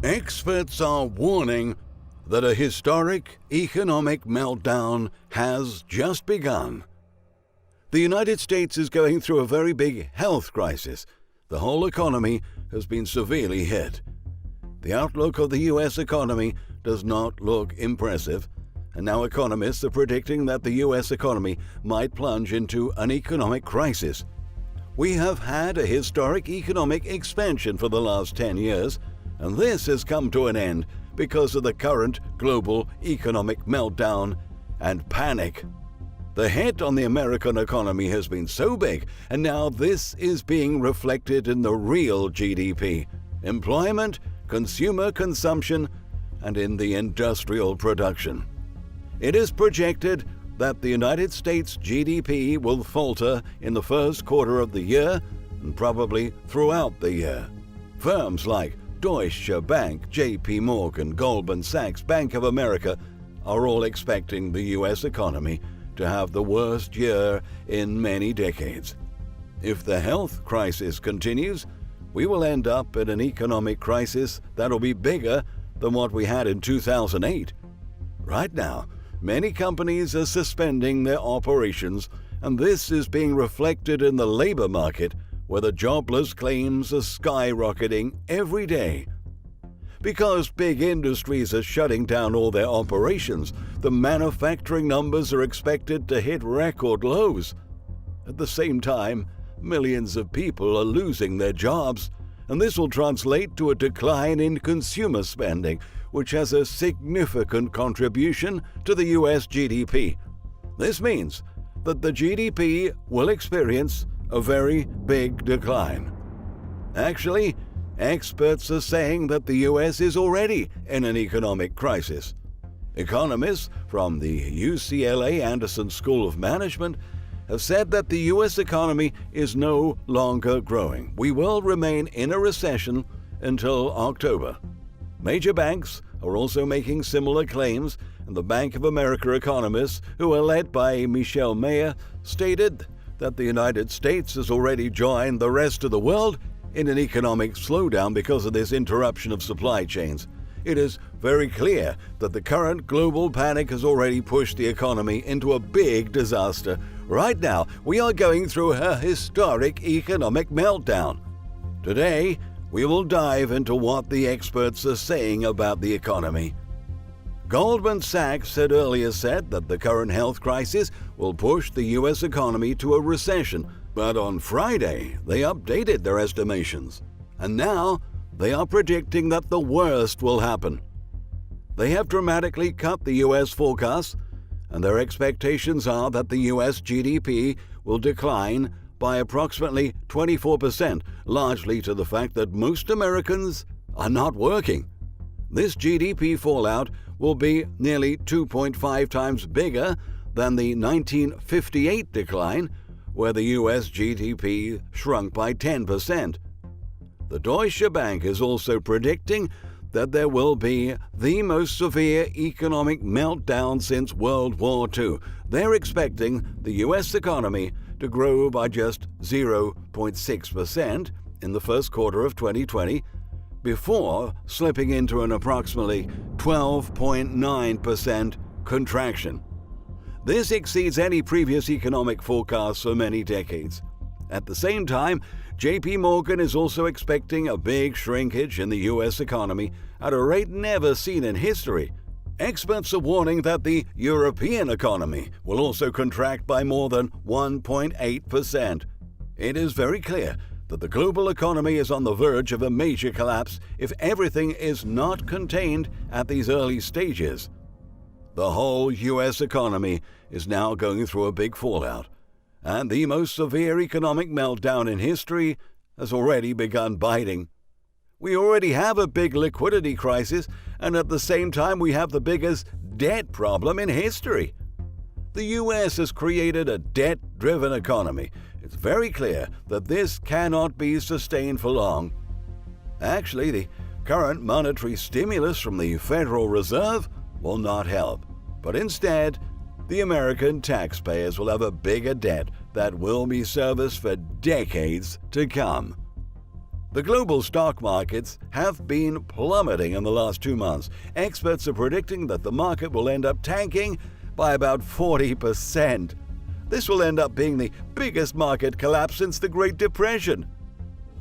Experts are warning that a historic economic meltdown has just begun. The United States is going through a very big health crisis. The whole economy has been severely hit. The outlook of the U.S. economy does not look impressive, and now economists are predicting that the U.S. economy might plunge into an economic crisis. We have had a historic economic expansion for the last 10 years, and this has come to an end because of the current global economic meltdown and panic. The hit on the American economy has been so big, and now this is being reflected in the real GDP, employment, consumer consumption, and in the industrial production. It is projected that the United States GDP will falter in the first quarter of the year and probably throughout the year. Firms like Deutsche Bank, JP Morgan, Goldman Sachs, Bank of America are all expecting the U.S. economy to have the worst year in many decades. If the health crisis continues, we will end up in an economic crisis that'll be bigger than what we had in 2008. Right now, many companies are suspending their operations, and this is being reflected in the labor market, where the jobless claims are skyrocketing every day. Because big industries are shutting down all their operations, the manufacturing numbers are expected to hit record lows. At the same time, millions of people are losing their jobs, and this will translate to a decline in consumer spending, which has a significant contribution to the U.S. GDP. This means that the GDP will experience a very big decline. Actually, experts are saying that the U.S. is already in an economic crisis. Economists from the UCLA Anderson School of Management have said that the U.S. economy is no longer growing. We will remain in a recession until October. Major banks are also making similar claims, and the Bank of America economists, who are led by Michelle Mayer, stated that the United States has already joined the rest of the world in an economic slowdown because of this interruption of supply chains. It is very clear that the current global panic has already pushed the economy into a big disaster. Right now, we are going through a historic economic meltdown. Today, we will dive into what the experts are saying about the economy. Goldman Sachs had earlier said that the current health crisis will push the U.S. economy to a recession, but on Friday they updated their estimations, and now they are predicting that the worst will happen. They have dramatically cut the U.S. forecast, and their expectations are that the U.S. GDP will decline by approximately 24%, largely to the fact that most Americans are not working. This GDP fallout will be nearly 2.5 times bigger than the 1958 decline, where the U.S. GDP shrunk by 10%. The Deutsche Bank is also predicting that there will be the most severe economic meltdown since World War II. They're expecting the U.S. economy to grow by just 0.6% in the first quarter of 2020, before slipping into an approximately 12.9% contraction. This exceeds any previous economic forecast for many decades. At the same time, JP Morgan is also expecting a big shrinkage in the U.S. economy at a rate never seen in history. Experts are warning that the European economy will also contract by more than 1.8%. It is very clear that the global economy is on the verge of a major collapse if everything is not contained at these early stages. The whole U.S. economy is now going through a big fallout, and the most severe economic meltdown in history has already begun biting. We already have a big liquidity crisis, and at the same time we have the biggest debt problem in history. The U.S. has created a debt-driven economy. It's very clear that this cannot be sustained for long. Actually, the current monetary stimulus from the Federal Reserve will not help, but instead, the American taxpayers will have a bigger debt that will be serviced for decades to come. The global stock markets have been plummeting in the last 2 months. Experts are predicting that the market will end up tanking by about 40%. This will end up being the biggest market collapse since the Great Depression.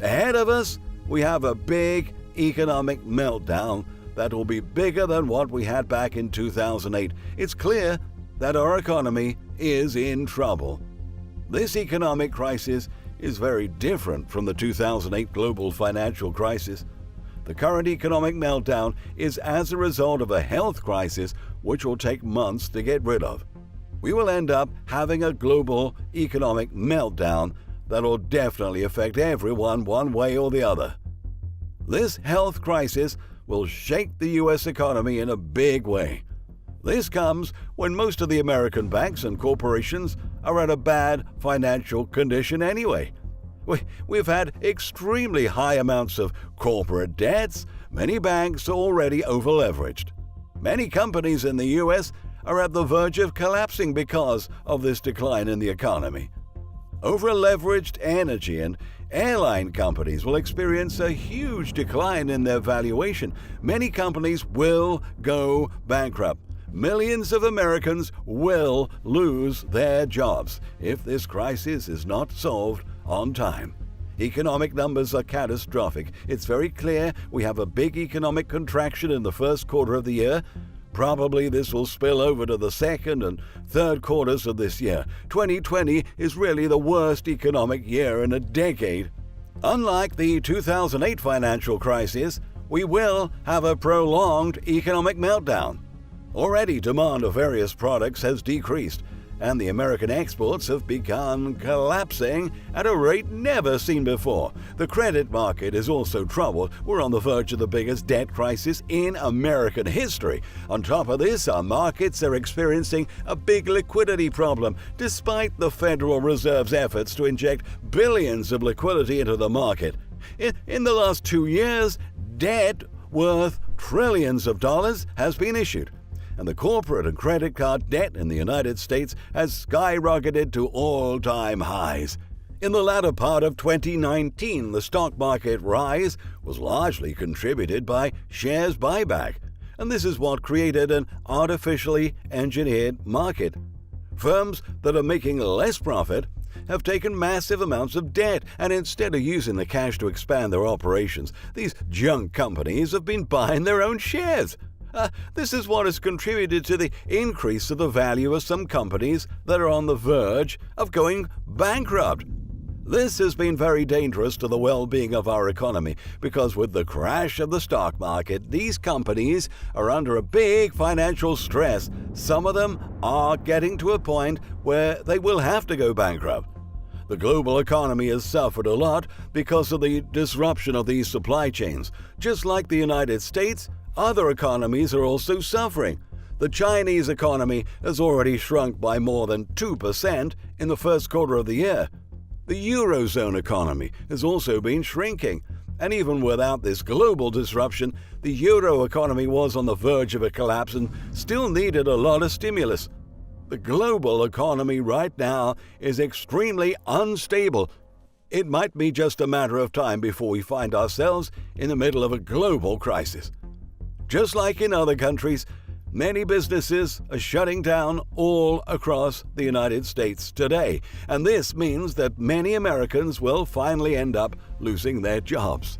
Ahead of us, we have a big economic meltdown that will be bigger than what we had back in 2008. It's clear that our economy is in trouble. This economic crisis is very different from the 2008 global financial crisis. The current economic meltdown is as a result of a health crisis which will take months to get rid of. We will end up having a global economic meltdown that will definitely affect everyone one way or the other. This health crisis will shake the U.S. economy in a big way. This comes when most of the American banks and corporations are at a bad financial condition anyway. We've had extremely high amounts of corporate debts. Many banks are already over-leveraged. Many companies in the U.S. are at the verge of collapsing because of this decline in the economy. Over-leveraged energy and airline companies will experience a huge decline in their valuation. Many companies will go bankrupt. Millions of Americans will lose their jobs if this crisis is not solved on time. Economic numbers are catastrophic. It's very clear we have a big economic contraction in the first quarter of the year. Probably this will spill over to the second and third quarters of this year. 2020 is really the worst economic year in a decade. Unlike the 2008 financial crisis, we will have a prolonged economic meltdown. Already demand of various products has decreased, and the American exports have begun collapsing at a rate never seen before. The credit market is also troubled. We're on the verge of the biggest debt crisis in American history. On top of this, our markets are experiencing a big liquidity problem, despite the Federal Reserve's efforts to inject billions of liquidity into the market. In the last 2 years, debt worth trillions of dollars has been issued, and the corporate and credit card debt in the United States has skyrocketed to all-time highs. In the latter part of 2019, the stock market rise was largely contributed by shares buyback, and this is what created an artificially engineered market. Firms that are making less profit have taken massive amounts of debt, and instead of using the cash to expand their operations, these junk companies have been buying their own shares. This is what has contributed to the increase of the value of some companies that are on the verge of going bankrupt. This has been very dangerous to the well-being of our economy because with the crash of the stock market, these companies are under a big financial stress. Some of them are getting to a point where they will have to go bankrupt. The global economy has suffered a lot because of the disruption of these supply chains. Just like the United States, other economies are also suffering. The Chinese economy has already shrunk by more than 2% in the first quarter of the year. The Eurozone economy has also been shrinking, and even without this global disruption, the Euro economy was on the verge of a collapse and still needed a lot of stimulus. The global economy right now is extremely unstable. It might be just a matter of time before we find ourselves in the middle of a global crisis. Just like in other countries, many businesses are shutting down all across the United States today, and this means that many Americans will finally end up losing their jobs.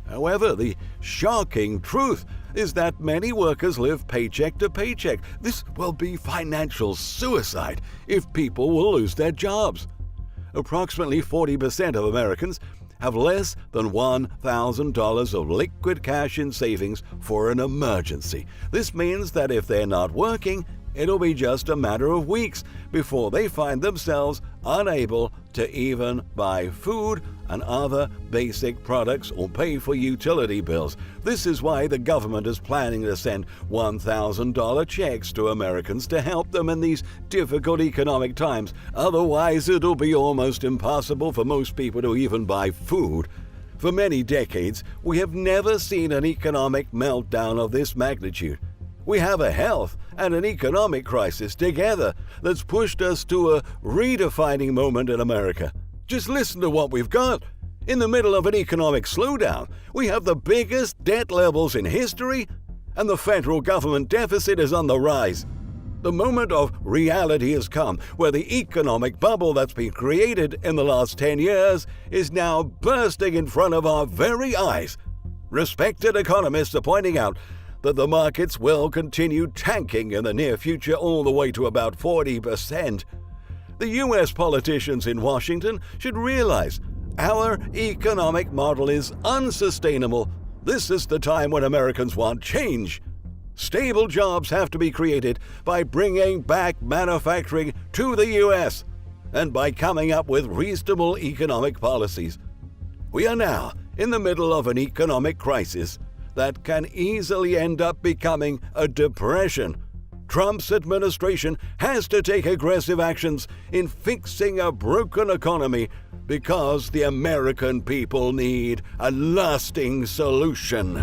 However, the shocking truth is that many workers live paycheck to paycheck. This will be financial suicide if people will lose their jobs. Approximately 40% of Americans have less than $1,000 of liquid cash in savings for an emergency. This means that if they're not working, it'll be just a matter of weeks before they find themselves unable to even buy food and other basic products or pay for utility bills. This is why the government is planning to send $1,000 checks to Americans to help them in these difficult economic times. Otherwise, it'll be almost impossible for most people to even buy food. For many decades, we have never seen an economic meltdown of this magnitude. We have a health and an economic crisis together that's pushed us to a redefining moment in America. Just listen to what we've got. In the middle of an economic slowdown, we have the biggest debt levels in history, and the federal government deficit is on the rise. The moment of reality has come, where the economic bubble that's been created in the last 10 years is now bursting in front of our very eyes. Respected economists are pointing out that the markets will continue tanking in the near future, all the way to about 40%. The US politicians in Washington should realize our economic model is unsustainable. This is the time when Americans want change. Stable jobs have to be created by bringing back manufacturing to the US and by coming up with reasonable economic policies. We are now in the middle of an economic crisis that can easily end up becoming a depression. Trump's administration has to take aggressive actions in fixing a broken economy because the American people need a lasting solution.